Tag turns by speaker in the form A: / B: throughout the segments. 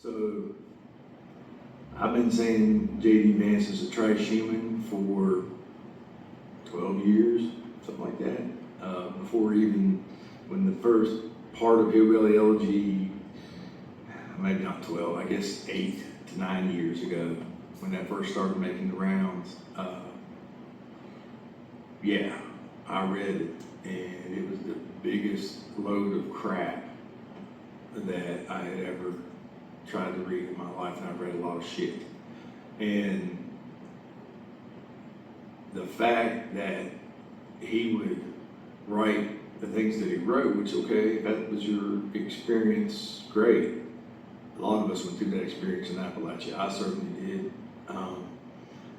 A: So I've been saying J.D. Vance is a trash human for 12 years, something like that. Before even when the first part of Hillbilly Elegy, maybe not 12, I guess 8 to 9 years ago, when that first started making the rounds. Yeah, I read it, and it was the biggest load of crap that I had ever tried to read in my life, and I've read a lot of shit. And the fact that he would write the things that he wrote, which, okay, if that was your experience, great. A lot of us went through that experience in Appalachia. I certainly did.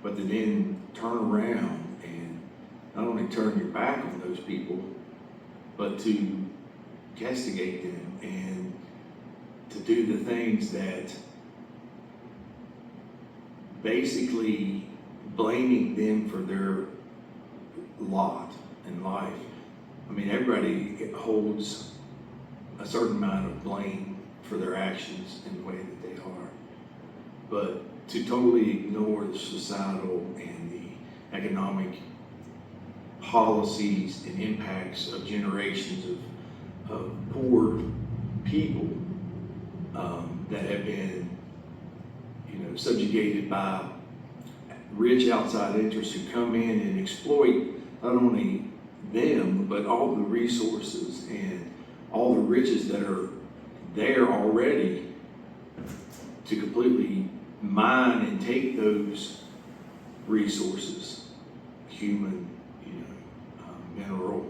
A: But to then turn around and not only turn your back on those people, but to castigate them and to do the things that basically blaming them for their lot in life. I mean, everybody holds a certain amount of blame for their actions in the way that they are. But to totally ignore the societal and the economic policies and impacts of generations of poor people that have been, subjugated by rich outside interests who come in and exploit not only them, but all the resources and all the riches that are there already, to completely mine and take those resources, human, mineral,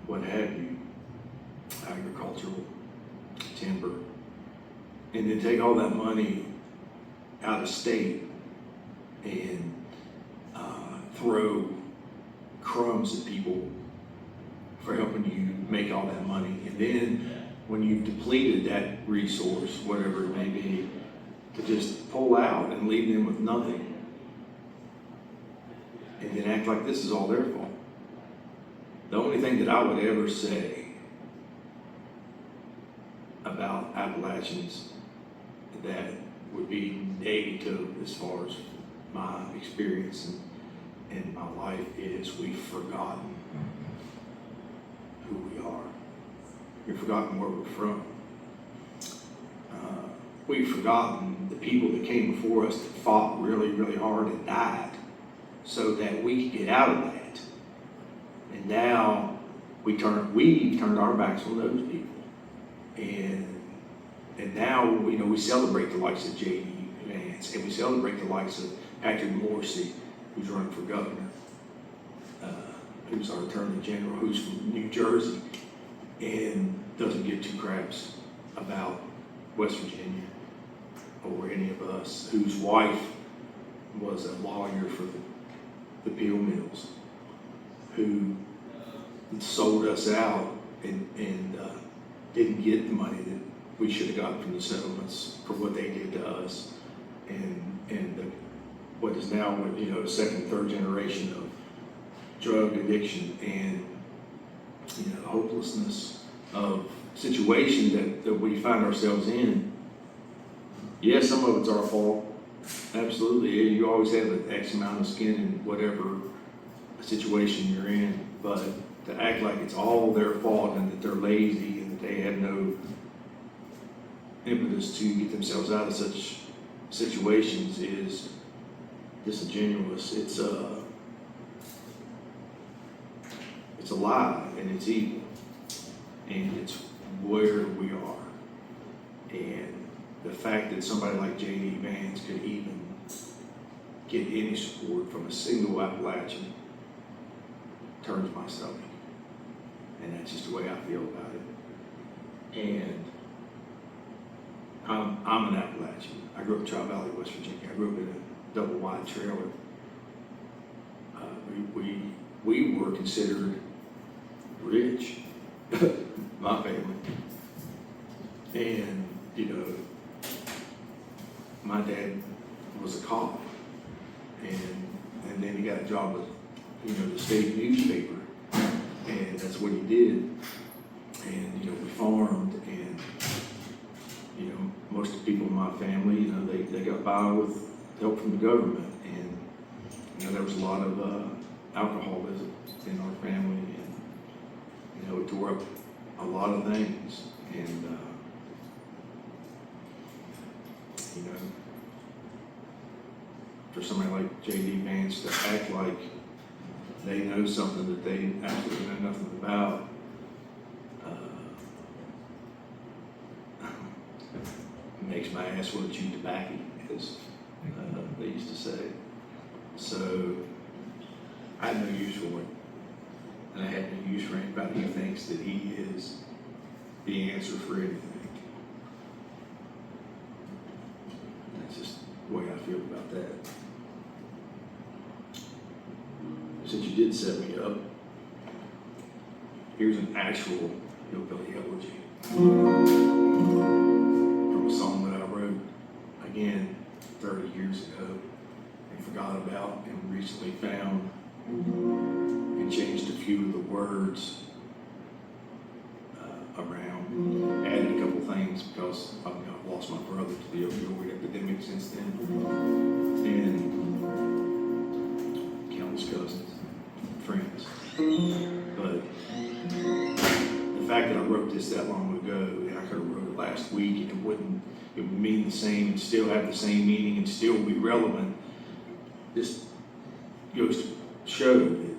A: what have you, agricultural, timber, and then take all that money out of state and throw crumbs at people for helping you make all that money. And then when you've depleted that resource, whatever it may be, to just pull out and leave them with nothing, and then act like this is all their fault. The only thing that I would ever say about Appalachians that would be negative as far as my experience in my life is we've forgotten who we are. We've forgotten where we're from. We've forgotten the people that came before us that fought really, really hard and died so that we could get out of that. And now we've turned our backs on those people. And now, we celebrate the likes of J.D. Vance, and we celebrate the likes of Patrick Morrisey, who's running for governor, who's our attorney general, who's from New Jersey, and doesn't give two craps about West Virginia or any of us, whose wife was a lawyer for the Peel Mills, who sold us out and didn't get the money that we should have gotten from the settlements for what they did to us, and what is now, second, third generation of drug addiction and hopelessness of situation that we find ourselves in. Yes, some of it's our fault. Absolutely, you always have an X amount of skin in whatever situation you're in, but to act like it's all their fault and that they're lazy and that they have no impetus to get themselves out of such situations is disingenuous. It's a lie, and it's evil, and it's where we are. And the fact that somebody like J.D. Vance could even get any support from a single Appalachian turns my stomach. And that's just the way I feel about it. And I'm an Appalachian. I grew up in Tri-Valley, West Virginia. I grew up in a double wide trailer. We were considered rich, my family. And, my dad was a cop. And then he got a job with, the state newspaper. And that's what he did. And, we farmed, and, most of the people in my family, you know, they got by with help from the government, and you know, there was a lot of alcoholism in our family, and you know, it tore up a lot of things, and you know, for somebody like J.D. Vance to act like they know something that they absolutely know nothing about, makes my ass want to chew tobacco, as they used to say. So I had no use for it, and I had no use for anybody who thinks that he is the answer for anything. That's just the way I feel about that. Since you did set me up, here's an actual hillbilly elegy from a song that I wrote, again, 30 years ago, and forgot about, and recently found, and changed a few of the words around, added a couple things because I've lost my brother to the opioid epidemic since then, and countless cousins, friends. But the fact that I wrote this that long ago, and I could have wrote it last week, and it would mean the same and still have the same meaning and still be relevant, this goes to show that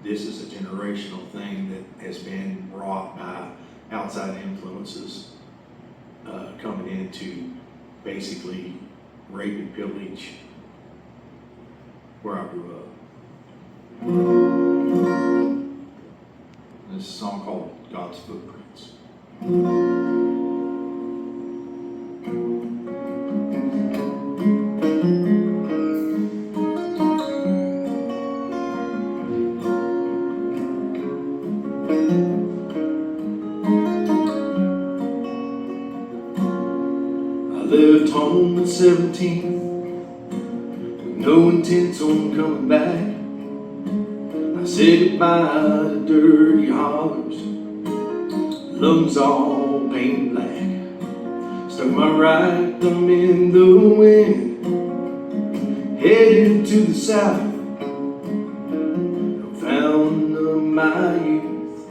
A: this is a generational thing that has been wrought by outside influences coming in to basically rape and pillage where I grew up. This is a song called God's Footprints. I left home at 17 with no intent on coming back. I said goodbye to dirty hollers, lungs all painted black. Stuck my right thumb in the wind, headed to the south. I found my youth,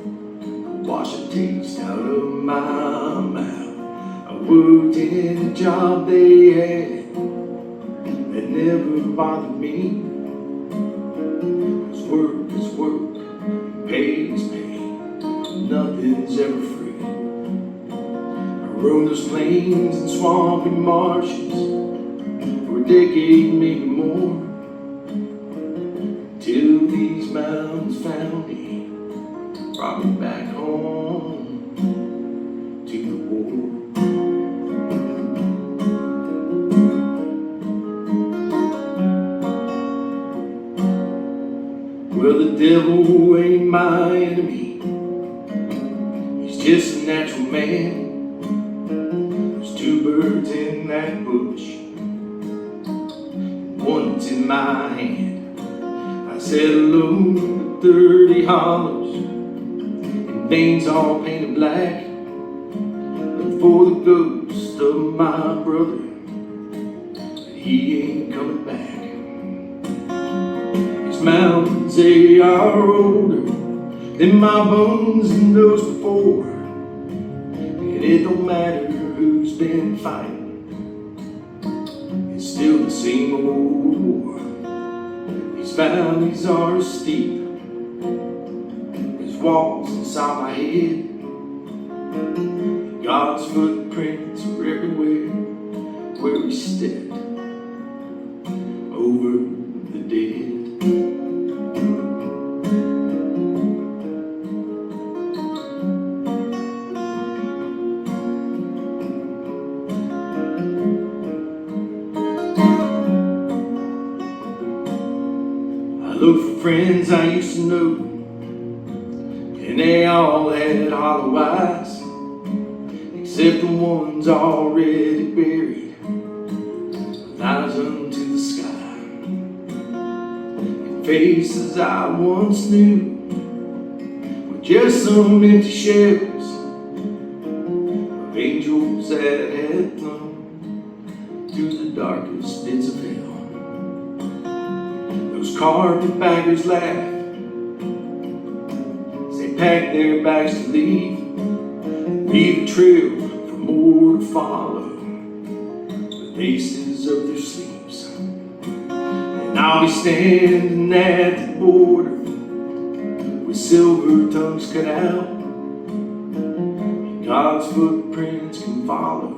A: wash the taste out of my mouth. I worked in a job they had that never bothered me. Work is work, pay is pay, nothing's ever free. I rode those plains and swampy marshes for a decade, maybe more, till these mountains found me, brought me back home to the war. Well, the devil ain't my enemy, he's just a natural man. There's two birds in that bush, and one's in my hand. I said hello to 30 hollers and veins all painted black. Look for the ghost of my brother, but he ain't coming back. Mountains, they are older than my bones and those before, and it don't matter who's been fighting, it's still the same old war. These valleys are steep, there's walls inside my head, God's footprints are everywhere where we stepped over the dead. I look for friends I used to know, and they all had hollow eyes, except the ones already buried, with eyes unto the sky. Faces I once knew were just some empty shells of angels that had flown darkest pits of hell. Those carpetbaggers laugh as they pack their bags to leave a trail for more to follow, with aces up their sleeves. And I'll be standing at the border with silver tongues cut out, and God's footprints can follow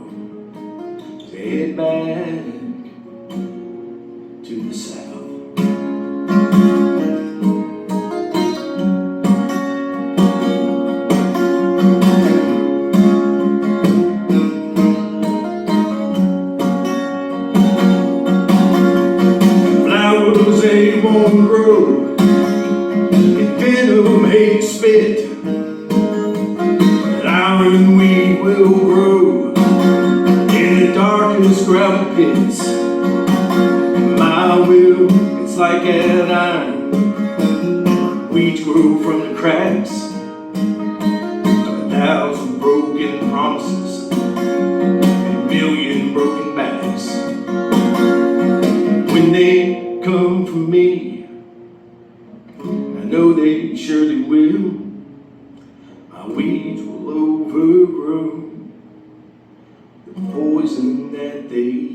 A: as they head back to the south. They won't grow in venom, hate, spit, but iron weed will grow in the darkest gravel pits. My will, it's like an iron. Weeds grow from the cracks of 1,000 broken promises and 1,000,000 broken backs. When they come for me, I know they surely will. My weeds will overgrow the poison that they